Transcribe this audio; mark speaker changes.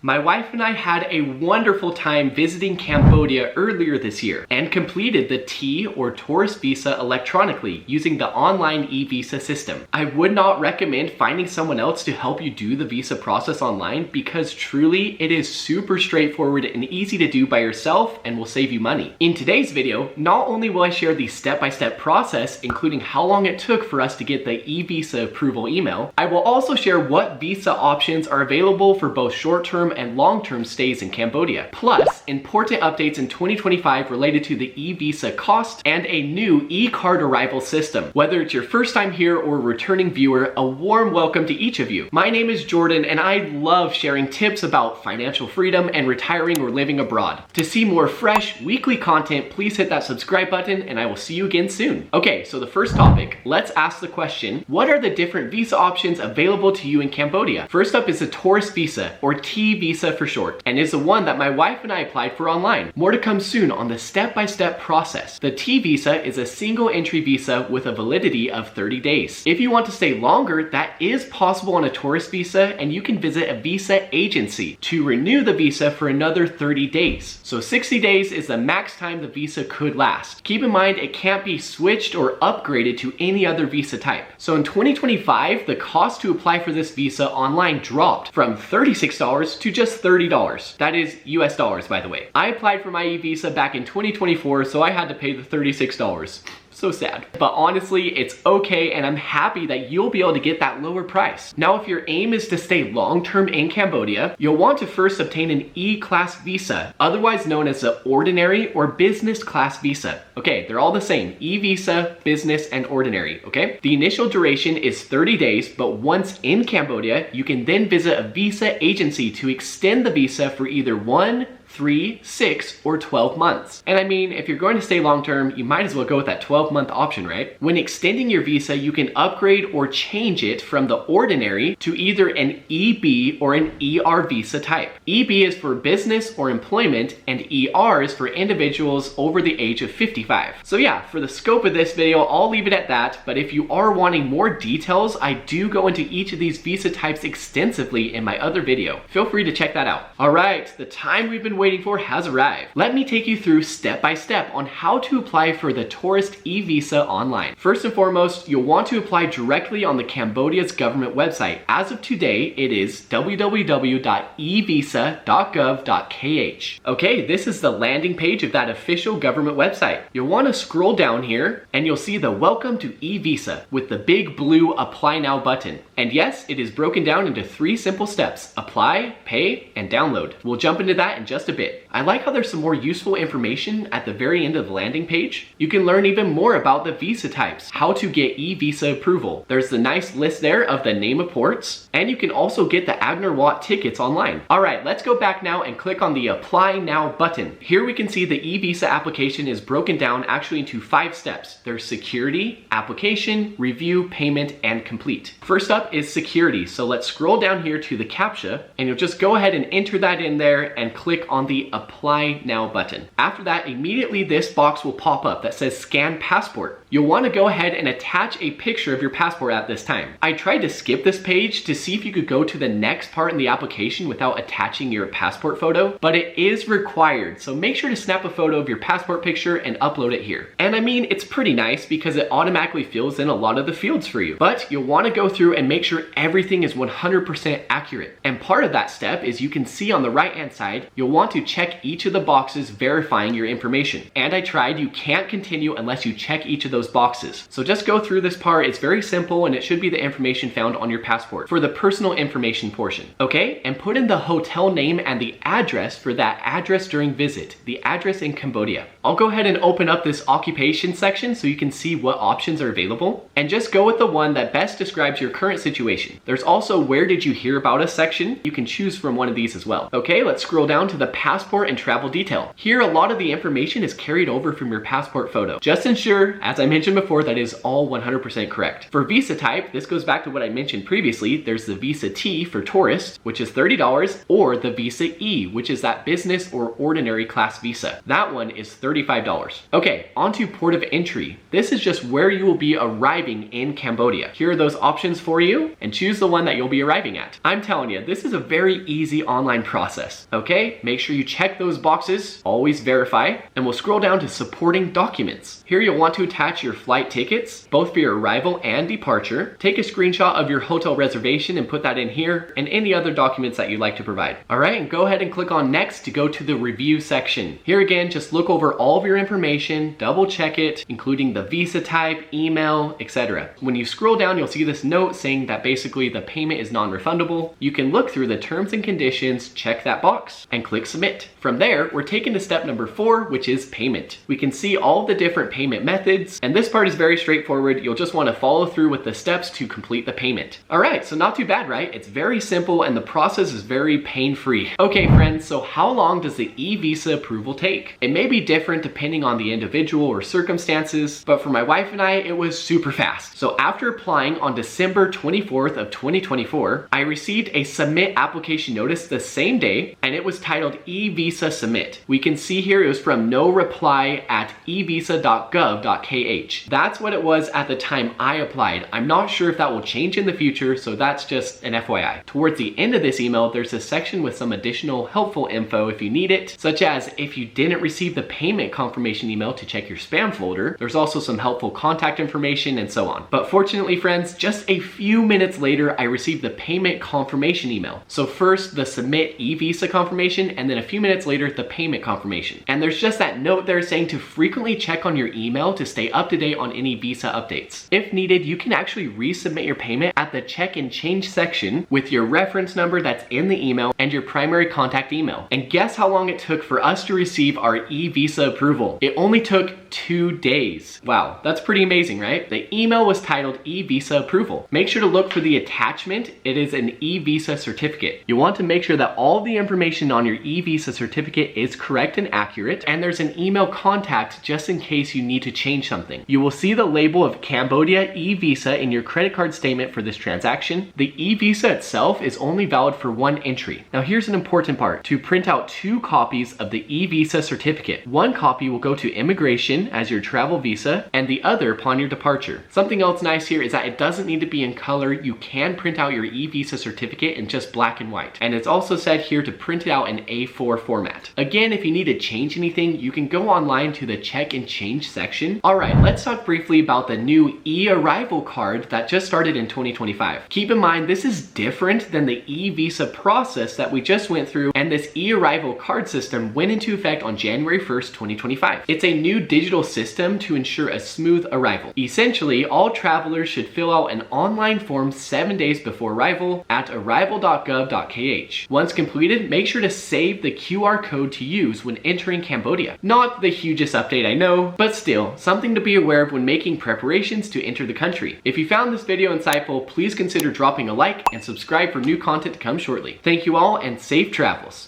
Speaker 1: My wife and I had a wonderful time visiting Cambodia earlier this year and completed the T or tourist visa electronically using the online e-visa system. I would not recommend finding someone else to help you do the visa process online because truly it is super straightforward and easy to do by yourself and will save you money. In today's video, not only will I share the step-by-step process, including how long it took for us to get the e-visa approval email, I will also share what visa options are available for both short-term and long-term stays in Cambodia. Plus, important updates in 2025 related to the e-visa cost and a new e-card arrival system. Whether it's your first time here or a returning viewer, a warm welcome to each of you. My name is Jordan and I love sharing tips about financial freedom and retiring or living abroad. To see more fresh weekly content, please hit that subscribe button and I will see you again soon. Okay, so the first topic, let's ask the question, what are the different visa options available to you in Cambodia? First up is a tourist visa, or T visa for short, and is the one that my wife and I applied for online. More to come soon on the step-by-step process. The T visa is a single entry visa with a validity of 30 days. If you want to stay longer, that is possible on a tourist visa, and you can visit a visa agency to renew the visa for another 30 days. So 60 days is the max time the visa could last. Keep in mind it can't be switched or upgraded to any other visa type. So in 2025, the cost to apply for this visa online dropped from $36 to just $30. That is US dollars, by the way. I applied for my e-visa back in 2024, so I had to pay the $36. So sad. But honestly, it's okay and I'm happy that you'll be able to get that lower price. Now, if your aim is to stay long-term in Cambodia, you'll want to first obtain an E-class visa, otherwise known as the ordinary or business class visa. Okay, they're all the same, E-visa, business, and ordinary, okay? The initial duration is 30 days, but once in Cambodia, you can then visit a visa agency to extend the visa for either 1, 3, 6, or 12 months. And I mean, if you're going to stay long term, you might as well go with that 12-month option, right? When extending your visa, you can upgrade or change it from the ordinary to either an EB or an ER visa type. EB is for business or employment, and ER is for individuals over the age of 55. So yeah, for the scope of this video, I'll leave it at that, but if you are wanting more details, I do go into each of these visa types extensively in my other video. Feel free to check that out. All right, the time we've been waiting for has arrived. Let me take you through step by step on how to apply for the tourist e-visa online. First and foremost, you'll want to apply directly on the Cambodia's government website. As of today, it is www.evisa.gov.kh. Okay, this is the landing page of that official government website. You'll want to scroll down here and you'll see the Welcome to e-visa with the big blue Apply Now button. And yes, it is broken down into 3 simple steps: apply, pay, and download. We'll jump into that in just a bit. I like how there's some more useful information at the very end of the landing page. You can learn even more about the visa types, how to get e-visa approval. There's the nice list there of the name of ports, and you can also get the Agner Wat tickets online. All right, let's go back now and click on the Apply Now button. Here we can see the e-visa application is broken down actually into 5 steps. There's security, application, review, payment, and complete. First up is security. So let's scroll down here to the CAPTCHA, and you'll just go ahead and enter that in there and click on the Apply Now button. After that, immediately this box will pop up that says Scan Passport. You'll want to go ahead and attach a picture of your passport at this time. I tried to skip this page to see if you could go to the next part in the application without attaching your passport photo, but it is required, so make sure to snap a photo of your passport picture and upload it here. And I mean, it's pretty nice because it automatically fills in a lot of the fields for you, but you'll want to go through and make sure everything is 100% accurate. And part of that step is you can see on the right hand side, you'll want to check each of the boxes verifying your information. And I tried, you can't continue unless you check each of those boxes. So just go through this part, it's very simple and it should be the information found on your passport for the personal information portion. Okay, and put in the hotel name and the address for that address during visit, the address in Cambodia. I'll go ahead and open up this occupation section so you can see what options are available, and just go with the one that best describes your current situation. There's also where did you hear about us section. You can choose from one of these as well. Okay, let's scroll down to the passport and travel detail. Here, a lot of the information is carried over from your passport photo. Just ensure, as I mentioned before, that is all 100% correct. For visa type, this goes back to what I mentioned previously. There's the Visa T for tourist, which is $30, or the Visa E, which is that business or ordinary class visa. That one is $35. Okay, on to port of entry. This is just where you will be arriving in Cambodia. Here are those options for you, and choose the one that you'll be arriving at. I'm telling you, this is a very easy online process. Okay, make sure you check those boxes, always verify, and we'll scroll down to supporting documents. Here you'll want to attach your flight tickets, both for your arrival and departure. Take a screenshot of your hotel reservation and put that in here, and any other documents that you'd like to provide. All right, and go ahead and click on next to go to the review section. Here again, just look over all of your information, double check it, including the visa type, email, etc. When you scroll down, you'll see this note saying that basically the payment is non-refundable. You can look through the terms and conditions, check that box, and click submit. From there, we're taken to step number 4, which is payment. We can see all the different payment methods, and this part is very straightforward. You'll just want to follow through with the steps to complete the payment. All right, so not too bad, right? It's very simple and the process is very pain-free. Okay, friends, so how long does the e-visa approval take? It may be different depending on the individual or circumstances, but for my wife and I, it was super fast. So after applying on December 24th of 2024, I received a submit application notice the same day, and it was titled e-visa submit. We can see here it was from no reply at evisa.gov.kh. That's what it was at the time I applied. I'm not sure if that will change in the future, so that's just an FYI. Towards the end of this email, there's a section with some additional helpful info if you need it, such as if you didn't receive the payment confirmation email to check your spam folder. There's also some helpful contact information and so on. But fortunately, friends, just a few minutes later, I received the payment confirmation email. So first the submit e-visa confirmation, and then a few minutes later, the payment confirmation. And there's just that note there saying to frequently check on your email to stay up to date on any visa updates. If needed, you can actually resubmit your payment at the check and change section with your reference number that's in the email and your primary contact email. And guess how long it took for us to receive our e-visa approval? It only took 2 days. Wow, that's pretty amazing, right? The email was titled e-visa approval. Make sure to look for the attachment. It is an e-visa certificate. You want to make sure that all the information on your e-visa certificate is correct and accurate, and there's an email contact just in case you need to change something. You will see the label of Cambodia e-visa in your credit card statement for this transaction. The e-visa itself is only valid for 1 entry. Now here's an important part. To print out 2 copies of the e-visa certificate. 1 copy will go to immigration as your travel visa, and the other upon your departure. Something else nice here is that it doesn't need to be in color. You can print out your e-visa certificate in just black and white. And it's also said here to print it out in A4 format. Again, if you need to change anything, you can go online to the check and change section. All right, let's talk briefly about the new e-arrival card that just started in 2025. Keep in mind, this is different than the e-visa process that we just went through, and this e-arrival card system went into effect on January 1st, 2025. It's a new digital system to ensure a smooth arrival. Essentially, all travelers should fill out an online form 7 days before arrival at arrival.gov.kh. Once completed, make sure to save the QR code to use when entering Cambodia. Not the hugest update, I know, but still, something to be aware of when making preparations to enter the country. If you found this video insightful, please consider dropping a like and subscribe for new content to come shortly. Thank you all and safe travels.